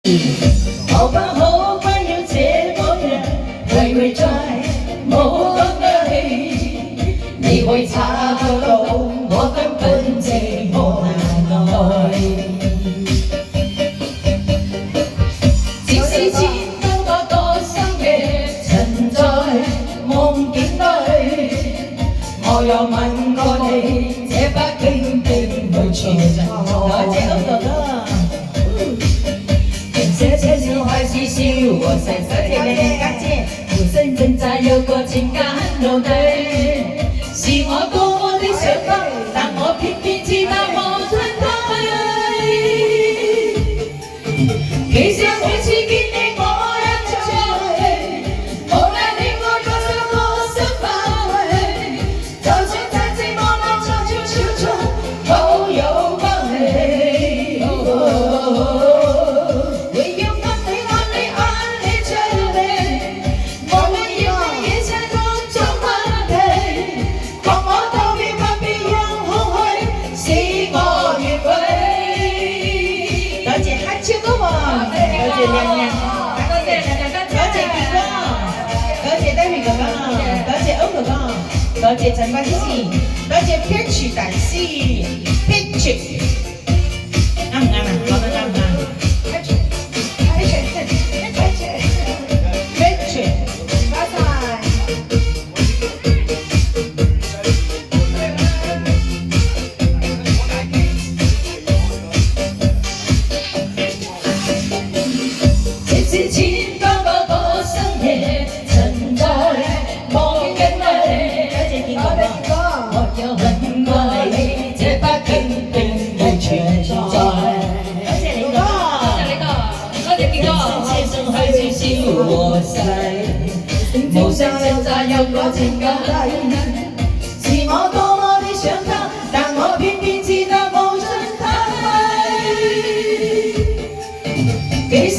可不可不要這個人，為佢再冇講得起，你會察覺到我根本寂寞難耐。即使千多個個生嘅存在夢境裏，我又問過你，這不經定會存在。多謝歐哥哥。小孩子笑我細細嘅家姐，無聲掙扎有個情感奴隸，是我多麼的想他，但我偏偏知道我真愛。其實每次見你我一再，無論你愛多少我心快，就算再寂寞我就笑着都有關係。多謝亮亮，多謝傑哥，多謝低血哥哥，多謝歐哥哥，多謝陳冠希，多謝 Peach 大師 ，Peach， 啱唔啱啊？講得啱唔啱 ？Peach， 唔該晒。千多個深夜存在夢境裏，多謝傑哥，我有吻過你，這不經定會存在。多謝你哥，多謝傑哥，車上開始笑和逝，無聲掙扎有個情感是我多麼的想他，但我偏偏知道無盡太。其實